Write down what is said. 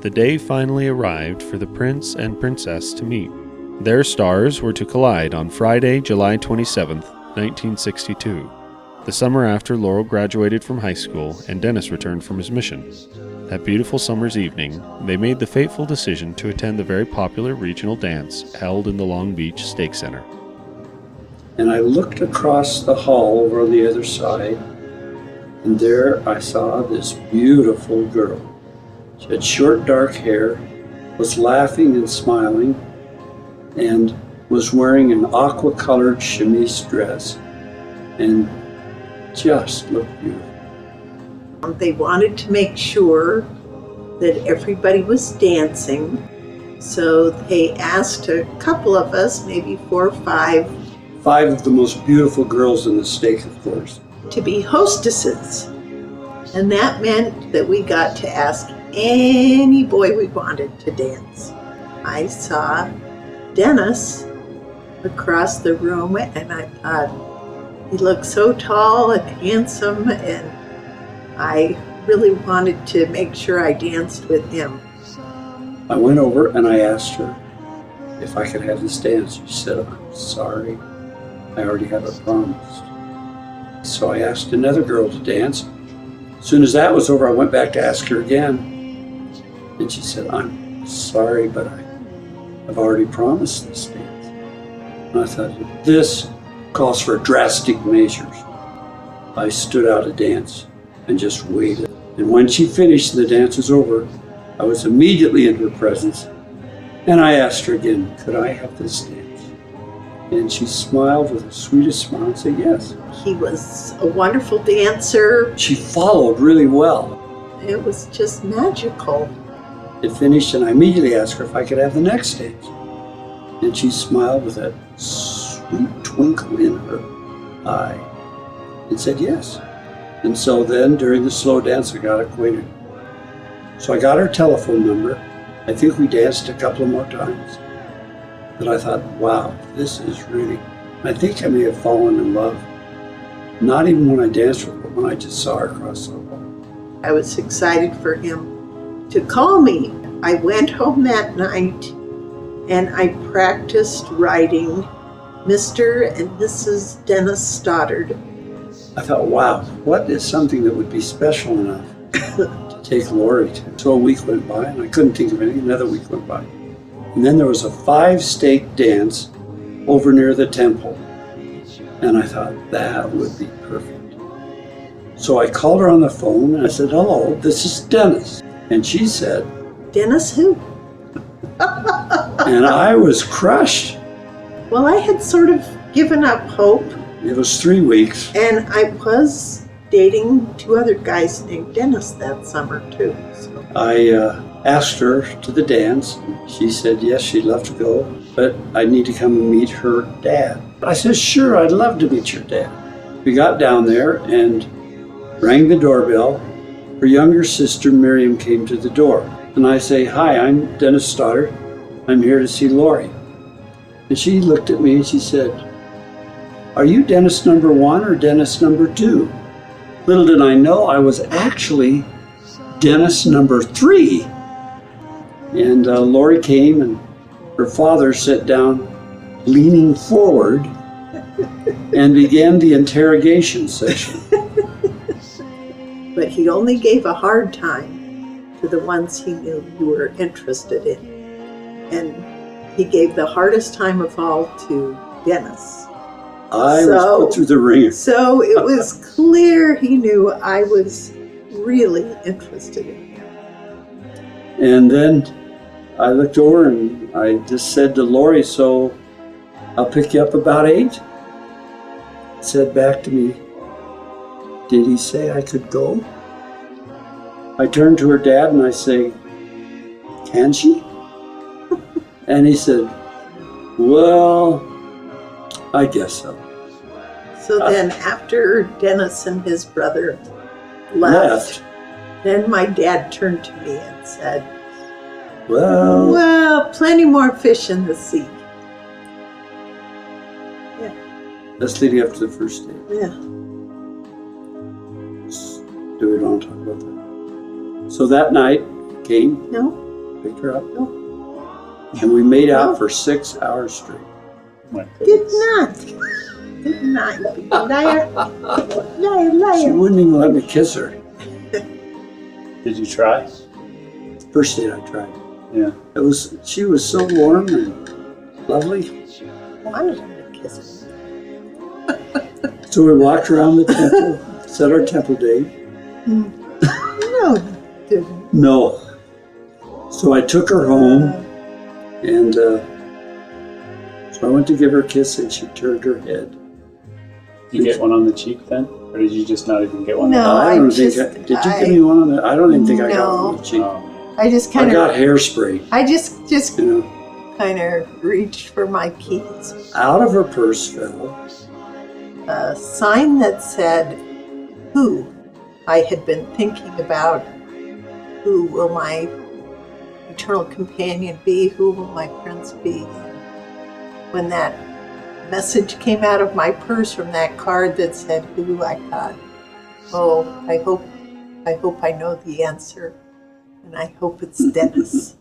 the day finally arrived for the prince and princess to meet. Their stars were to collide on Friday, July 27th, 1962, the summer after Laurel graduated from high school and Dennis returned from his mission. That beautiful summer's evening, they made the fateful decision to attend the very popular regional dance held in the Long Beach Stake Center. And I looked across the hall over on the other side, and there I saw this beautiful girl. She had short dark hair, was laughing and smiling, and was wearing an aqua-colored chemise dress, and just looked beautiful. They wanted to make sure that everybody was dancing, so they asked a couple of us, maybe 4 or 5 of the most beautiful girls in the stake, of course, to be hostesses. And that meant that we got to ask any boy we wanted to dance. I saw Dennis across the room, and I thought, he looked so tall and handsome, and I really wanted to make sure I danced with him. I went over and I asked her if I could have this dance. She said, "I'm sorry, I already have it promised." So I asked another girl to dance. As soon as that was over, I went back to ask her again. And she said, "I'm sorry, but I've already promised this dance." And I thought, this calls for drastic measures. I stood out a dance and just waited. And when she finished and the dance was over, I was immediately in her presence. And I asked her again, could I have this dance? And she smiled with the sweetest smile and said yes. He was a wonderful dancer. She followed really well. It was just magical. It finished and I immediately asked her if I could have the next dance. And she smiled with that sweet twinkle in her eye and said yes. And so then during the slow dance I got acquainted. So I got her telephone number. I think we danced a couple of more times. But I thought, wow, this is really, I think I may have fallen in love. Not even when I danced with her, but when I just saw her across the hall. I was excited for him to call me. I went home that night and I practiced writing Mr. and Mrs. Denis Stoddard. I thought, wow, what is something that would be special enough to take Lori to? So a week went by and I couldn't think of anything. Another week went by. And then there was a 5-stake dance over near the temple. And I thought, that would be perfect. So I called her on the phone and I said, hello, this is Dennis. And she said, Dennis who? And I was crushed. Well, I had sort of given up hope. It was 3 weeks. And I was dating 2 other guys named Dennis that summer too. So. I asked her to the dance. She said, yes, she'd love to go, but I need to come and meet her dad. I said, sure, I'd love to meet your dad. We got down there and rang the doorbell. Her younger sister, Miriam, came to the door. And I say, hi, I'm Denis Stoddard. I'm here to see Lori. And she looked at me and she said, are you Dennis number 1 or Dennis number 2? Little did I know I was actually Dennis number 3. And Lori came and her father sat down leaning forward and began the interrogation session. But he only gave a hard time to the ones he knew you were interested in. And he gave the hardest time of all to Dennis. I was put through the ringer. So it was clear he knew I was really interested in him. And then I looked over and I just said to Lori, so I'll pick you up about 8. Said back to me, did he say I could go? I turned to her dad and I say, can she? And he said, well, I guess so. So then after Dennis and his brother left, then my dad turned to me and said, well, plenty more fish in the sea. Yeah. That's leading up to the first date. Yeah. Do we want to talk about that? So that night came. No. Picked her up. No. And we made out for 6 hours straight. My Did goodness. not. Did not. You big liar. Liar, She liar. wouldn't even let me kiss her. Did you try? First date I tried. Yeah. She was so warm and lovely. I wanted him to kiss me. So we walked around the temple, set our temple date. No, you didn't. No. So I took her home, and so I went to give her a kiss, and she turned her head. Did you get one on the cheek then? Or did you just not even get one? No. I don't think. just- Did you give me one on the? I don't even think I got No. one on the cheek. Oh. I just I kind got of, hairspray. I just You know, kind of reached for my keys. out of her purse fell. A sign that said, "Who?" I had been thinking about, who will my eternal companion be? Who will my prince be? When that message came out of my purse from that card that said who, I thought, oh, I hope I know the answer, and I hope it's Dennis.